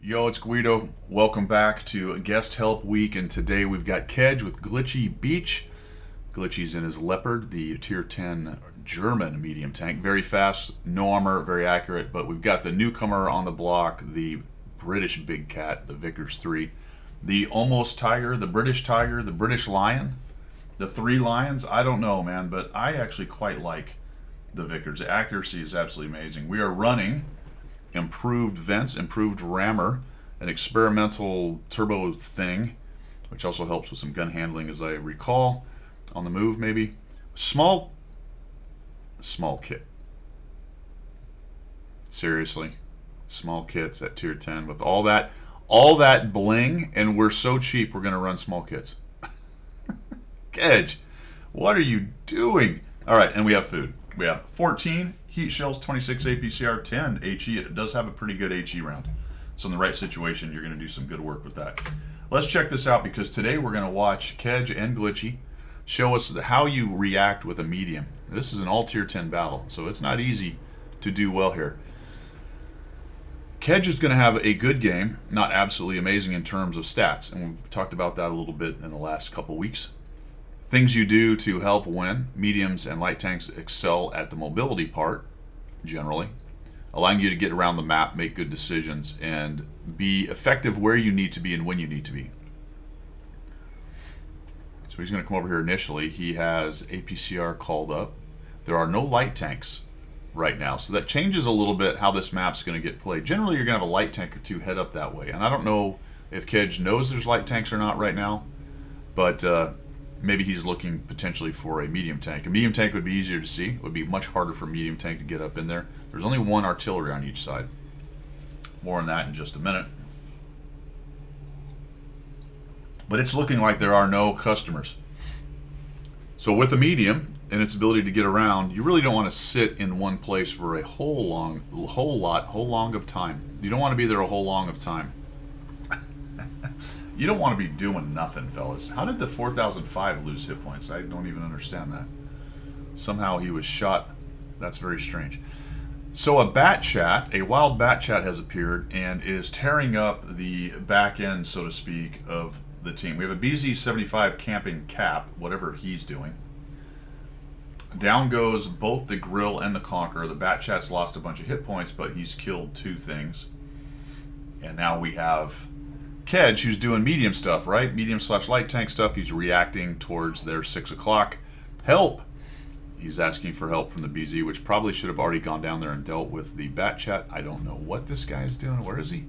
Yo, it's Guido. Welcome back to Guest Help Week, and today we've got Kedge with Glitchy Beach. Glitchy's in his Leopard, the Tier 10 German medium tank. Very fast, no armor, very accurate, but we've got the newcomer on the block, the British Big Cat, the Vickers 3. The Almost Tiger, the British Tiger, the British Lion, the Three Lions. I don't know, man, but I actually quite like the Vickers. The accuracy is absolutely amazing. We are running improved vents, improved rammer, an experimental turbo thing, which also helps with some gun handling, as I recall. On the move, maybe. Small kit. Seriously, small kits at tier 10 with all that bling, and we're so cheap we're gonna run small kits. Kedge, what are you doing? All right, and we have food. We have 14 heat shells, 26 APCR, 10 HE. It does have a pretty good HE round. So in the right situation, you're going to do some good work with that. Let's check this out, because today we're going to watch Kedge and Glitchy show us how you react with a medium. This is an all tier 10 battle, so it's not easy to do well here. Kedge is going to have a good game, not absolutely amazing in terms of stats, and we've talked about that a little bit in the last couple weeks. Things you do to help win: mediums and light tanks excel at the mobility part, generally, allowing you to get around the map, make good decisions, and be effective where you need to be and when you need to be. So he's going to come over here initially. He has APCR called up. There are no light tanks right now, so that changes a little bit how this map's going to get played. Generally, you're going to have a light tank or two head up that way, and I don't know if Kedge knows there's light tanks or not right now, but maybe he's looking potentially for a medium tank. A medium tank would be easier to see. It would be much harder for a medium tank to get up in there. There's only one artillery on each side. More on that in just a minute. But it's looking like there are no customers. So with a medium and its ability to get around, you really don't want to sit in one place for a whole long of time. You don't want to be there a whole long of time. You don't want to be doing nothing, fellas. How did the 4005 lose hit points? I don't even understand that. Somehow he was shot. That's very strange. So a bat chat, a wild bat chat has appeared and is tearing up the back end, so to speak, of the team. We have a BZ-75 camping Cap, whatever he's doing. Down goes both the Grill and the Conqueror. The bat chat's lost a bunch of hit points, but he's killed two things. And now we have Kedge, who's doing medium stuff, right? Medium/light tank stuff. He's reacting towards their 6 o'clock help. He's asking for help from the BZ, which probably should have already gone down there and dealt with the bat chat. I don't know what this guy is doing. Where is he?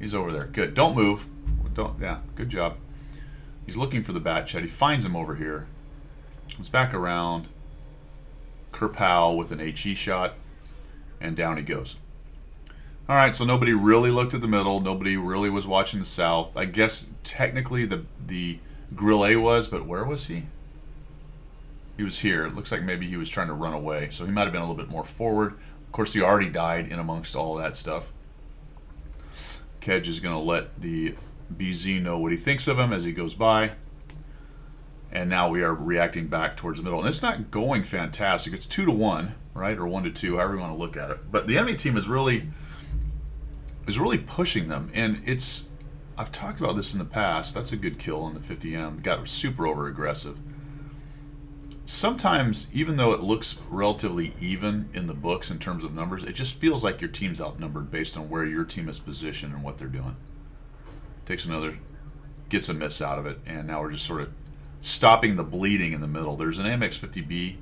He's over there. Good. Don't move. Yeah, good job. He's looking for the bat chat. He finds him over here. Comes back around. Kerpow with an HE shot. And down he goes. All right, so nobody really looked at the middle. Nobody really was watching the south. I guess technically the Grill A was, but where was he? He was here. It looks like maybe he was trying to run away, so he might have been a little bit more forward. Of course, he already died in amongst all that stuff. Kedge is going to let the BZ know what he thinks of him as he goes by. And now we are reacting back towards the middle. And it's not going fantastic. It's 2-1, right? Or 1-2, however you want to look at it. But the enemy team is really pushing them, and I've talked about this in the past. That's a good kill on the 50M. Got super over aggressive. Sometimes, even though it looks relatively even in the books in terms of numbers, it just feels like your team's outnumbered based on where your team is positioned and what they're doing. Gets a miss out of it, and now we're just sort of stopping the bleeding in the middle. There's an AMX-50B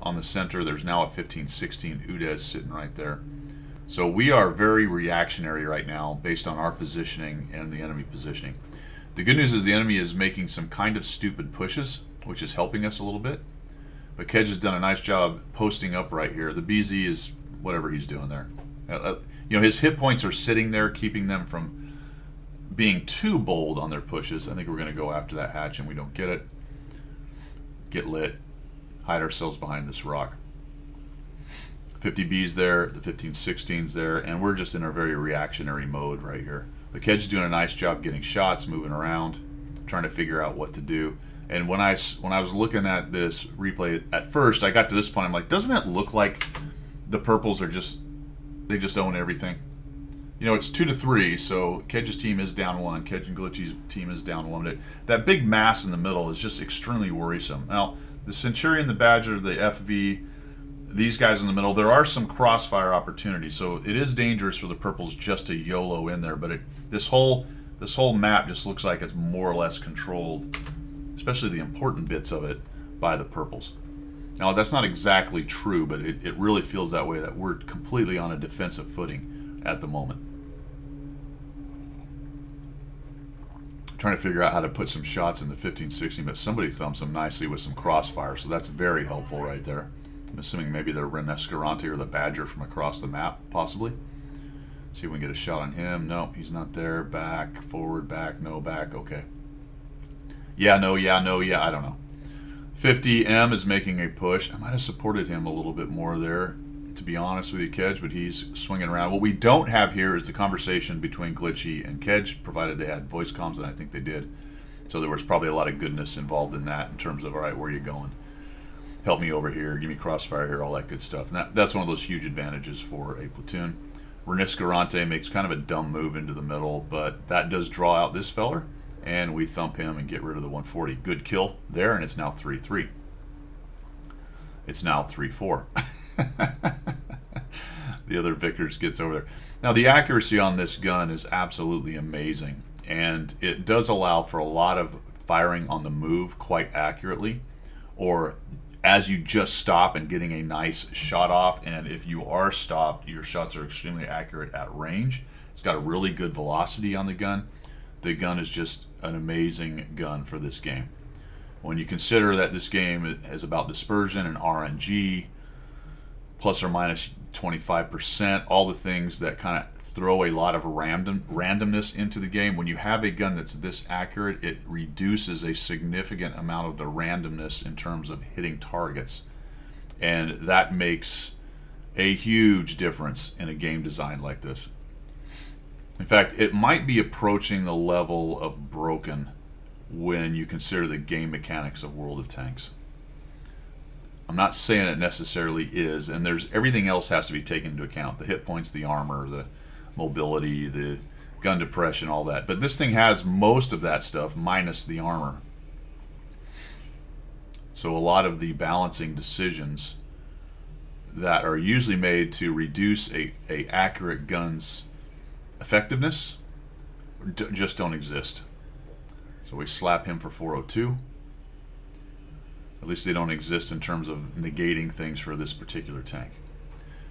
on the center. There's now a 15-16 UDES sitting right there. So we are very reactionary right now based on our positioning and the enemy positioning. The good news is the enemy is making some kind of stupid pushes, which is helping us a little bit. But Kedge has done a nice job posting up right here. The BZ is whatever he's doing there. His hit points are sitting there, keeping them from being too bold on their pushes. I think we're going to go after that hatch and we don't get it. Get lit. Hide ourselves behind this rock. 50B's there, the 15-16's there, and we're just in a very reactionary mode right here. But Kedge is doing a nice job getting shots, moving around, trying to figure out what to do. And when I was looking at this replay at first, I got to this point, I'm like, doesn't it look like the purples are they just own everything? You know, it's 2-3, so Kedge's team is down one. Kedge and Glitchy's team is down one. That big mass in the middle is just extremely worrisome. Now, the Centurion, the Badger, the FV, these guys in the middle, there are some crossfire opportunities, so it is dangerous for the purples just to YOLO in there. But this whole map just looks like it's more or less controlled, especially the important bits of it, by the purples. Now, that's not exactly true, but it really feels that way, that we're completely on a defensive footing at the moment. I'm trying to figure out how to put some shots in the 15-16, but somebody thumbs them nicely with some crossfire, so that's very helpful right there. I'm assuming maybe the Renescarante or the Badger from across the map, possibly. See if we can get a shot on him. No, he's not there. Back, forward, back, no, back. Okay. Yeah, no, yeah, no, yeah. I don't know. 50M is making a push. I might have supported him a little bit more there, to be honest with you, Kedge, but he's swinging around. What we don't have here is the conversation between Glitchy and Kedge, provided they had voice comms, and I think they did. So there was probably a lot of goodness involved in that in terms of, all right, where are you going? Help me over here, give me crossfire here, all that good stuff. And that's one of those huge advantages for a platoon. Reniscarante makes kind of a dumb move into the middle, but that does draw out this feller, and we thump him and get rid of the 140. Good kill there, and it's now 3-3. It's now 3-4. The other Vickers gets over there. Now, the accuracy on this gun is absolutely amazing, and it does allow for a lot of firing on the move quite accurately, or as you just stop and getting a nice shot off. And if you are stopped, your shots are extremely accurate at range. It's got a really good velocity on the gun. The gun is just an amazing gun for this game. When you consider that this game is about dispersion and RNG, plus or minus 25%, all the things that kind of throw a lot of randomness into the game. When you have a gun that's this accurate, it reduces a significant amount of the randomness in terms of hitting targets. And that makes a huge difference in a game design like this. In fact, it might be approaching the level of broken when you consider the game mechanics of World of Tanks. I'm not saying it necessarily is, and there's everything else has to be taken into account. The hit points, the armor, the mobility, the gun depression, all that. But this thing has most of that stuff minus the armor. So a lot of the balancing decisions that are usually made to reduce a accurate gun's effectiveness just don't exist. So we slap him for 402. At least they don't exist in terms of negating things for this particular tank.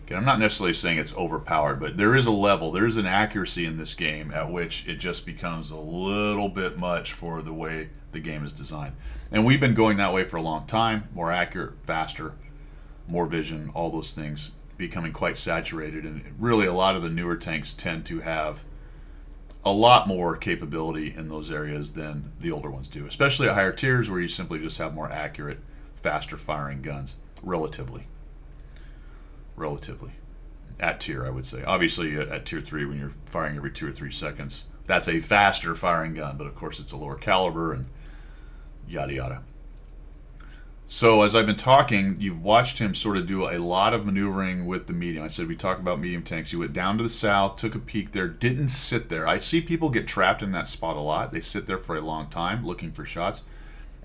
Okay, I'm not necessarily saying it's overpowered, but there is a level, there is an accuracy in this game at which it just becomes a little bit much for the way the game is designed. And we've been going that way for a long time. More accurate, faster, more vision, all those things becoming quite saturated. And really a lot of the newer tanks tend to have a lot more capability in those areas than the older ones do, especially at higher tiers where you simply just have more accurate, faster firing guns, relatively. At tier, I would say. Obviously, at tier 3, when you're firing every 2 or 3 seconds, that's a faster firing gun, but of course it's a lower caliber and yada yada. So as I've been talking, you've watched him sort of do a lot of maneuvering with the medium. I said we talk about medium tanks. He went down to the south, took a peek there, didn't sit there. I see people get trapped in that spot a lot. They sit there for a long time looking for shots.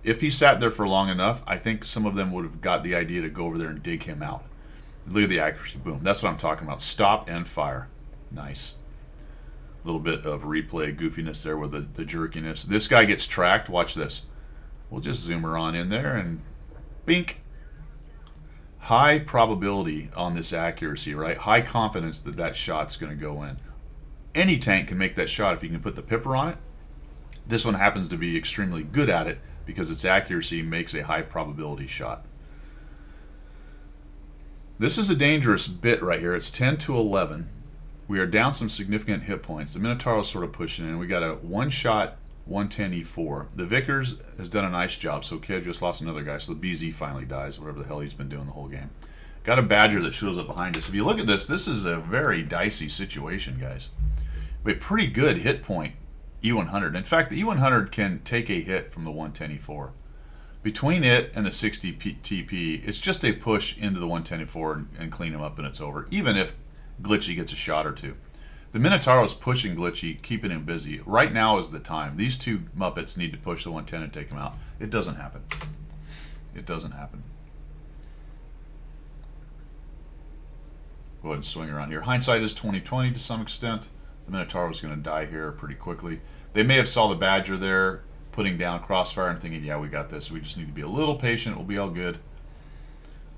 If he sat there for long enough, I think some of them would have got the idea to go over there and dig him out. Look at the accuracy. Boom. That's what I'm talking about. Stop and fire. Nice. A little bit of replay goofiness there with the jerkiness. This guy gets tracked. Watch this. We'll just zoom her on in there and bink. High probability on this accuracy, right? High confidence that that shot's going to go in. Any tank can make that shot if you can put the pipper on it. This one happens to be extremely good at it because its accuracy makes a high probability shot. This is a dangerous bit right here. It's 10-11. We are down some significant hit points. The Minotauro's sort of pushing in. We got a one-shot 110 E4. The Vickers has done a nice job, so Kev just lost another guy, so the BZ finally dies, whatever the hell he's been doing the whole game. Got a Badger that shows up behind us. If you look at this, this is a very dicey situation, guys. A pretty good hit point, E100. In fact, the E100 can take a hit from the 110 E4. Between it and the 60 TP, it's just a push into the 110 E4 and clean him up and it's over, even if Glitchy gets a shot or two. The Minotauro's pushing Glitchy, keeping him busy. Right now is the time. These two Muppets need to push the 110 and take him out. It doesn't happen. It doesn't happen. Go ahead and swing around here. Hindsight is 20/20 to some extent. The Minotauro's going to die here pretty quickly. They may have saw the Badger there, putting down Crossfire and thinking, yeah, we got this. We just need to be a little patient. We'll be all good.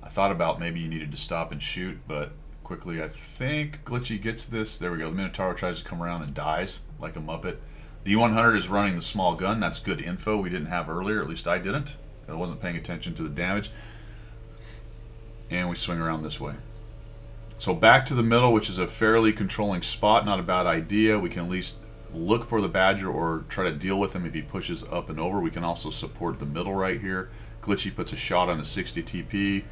I thought about maybe you needed to stop and shoot, but quickly I think Glitchy gets this. There we go. The Minotauro tries to come around and dies like a Muppet. The U100 is running the small gun. That's good info we didn't have earlier. At least I didn't. I wasn't paying attention to the damage. And we swing around this way. So back to the middle, which is a fairly controlling spot. Not a bad idea. We can at least look for the Badger or try to deal with him if he pushes up and over. We can also support the middle right here. Glitchy puts a shot on the 60 TP.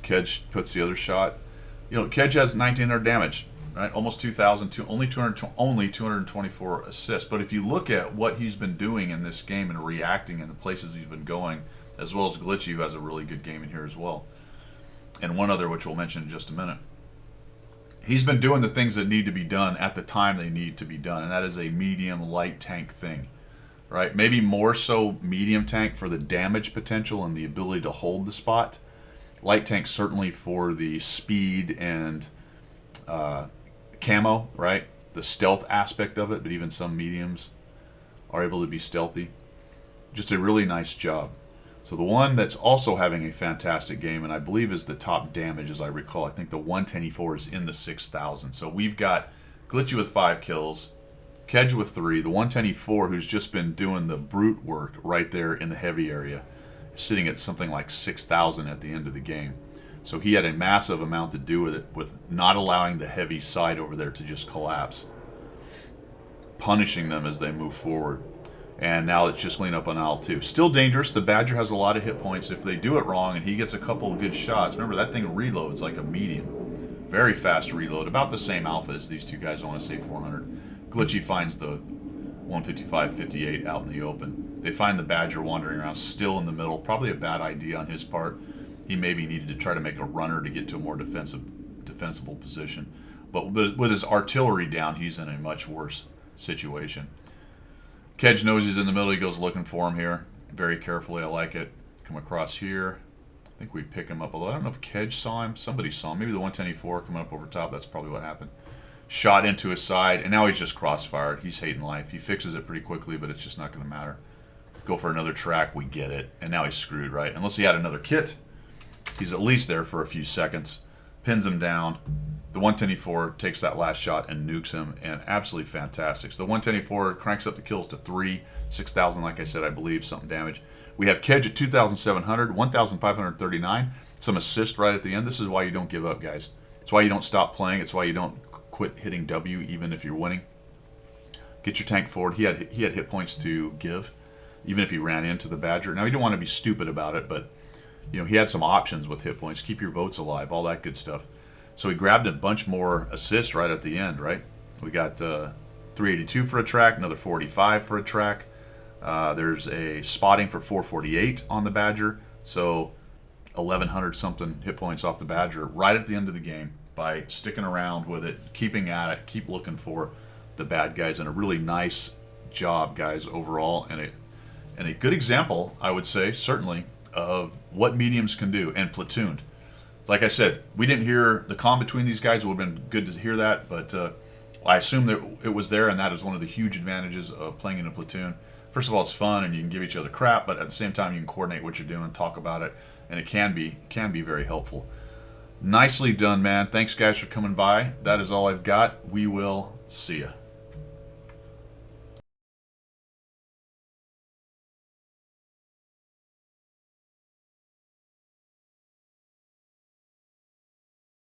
Kedge puts the other shot. You know, Kedge has 1,900 damage, right? Almost 2,000, only 224 assists. But if you look at what he's been doing in this game and reacting in the places he's been going, as well as Glitchy, who has a really good game in here as well. And one other, which we'll mention in just a minute. He's been doing the things that need to be done at the time they need to be done, and that is a medium light tank thing, right? Maybe more so medium tank for the damage potential and the ability to hold the spot. Light tank certainly for the speed and camo, right? The stealth aspect of it, but even some mediums are able to be stealthy. Just a really nice job. So the one that's also having a fantastic game, and I believe is the top damage as I recall, I think the 110E4 is in the 6,000. So we've got Glitchy with 5 kills, Kedge with 3, the 110E4 who's just been doing the brute work right there in the heavy area, sitting at something like 6,000 at the end of the game. So he had a massive amount to do with it, with not allowing the heavy side over there to just collapse, punishing them as they move forward. And now it's just clean up on Owl 2. Still dangerous. The Badger has a lot of hit points. If they do it wrong and he gets a couple of good shots, remember that thing reloads like a medium. Very fast reload. About the same alpha as these two guys. I want to say 400. Glitchy finds the 155-58 out in the open. They find the Badger wandering around still in the middle. Probably a bad idea on his part. He maybe needed to try to make a runner to get to a more defensible position. But with his artillery down, he's in a much worse situation. Kedge knows he's in the middle. He goes looking for him here. Very carefully. I like it. Come across here. I think we pick him up. Although I don't know if Kedge saw him. Somebody saw him. Maybe the 110E4 coming up over top. That's probably what happened. Shot into his side. And now he's just crossfired. He's hating life. He fixes it pretty quickly, but it's just not going to matter. Go for another track. We get it. And now he's screwed, right? Unless he had another kit. He's at least there for a few seconds. Pins him down. The 110E4 takes that last shot and nukes him, and absolutely fantastic. So the 110E4 cranks up the kills to 3, 6,000, like I said, I believe, something damage. We have Kedge at 2,700, 1,539, some assist right at the end. This is why you don't give up, guys. It's why you don't stop playing. It's why you don't quit hitting W even if you're winning. Get your tank forward. He had hit points to give, even if he ran into the Badger. Now, you don't want to be stupid about it, but you know he had some options with hit points. Keep your votes alive, all that good stuff. So he grabbed a bunch more assists right at the end, right? We got 382 for a track, another 45 for a track. There's a spotting for 448 on the Badger. So 1,100 something hit points off the Badger right at the end of the game by sticking around with it, keeping at it, keep looking for the bad guys. And a really nice job, guys, overall. And a good example, I would say, certainly, of what mediums can do and platooned. Like I said, we didn't hear the comm between these guys. It would have been good to hear that, but I assume that it was there, and that is one of the huge advantages of playing in a platoon. First of all, it's fun, and you can give each other crap, but at the same time, you can coordinate what you're doing, talk about it, and it can be very helpful. Nicely done, man. Thanks, guys, for coming by. That is all I've got. We will see ya.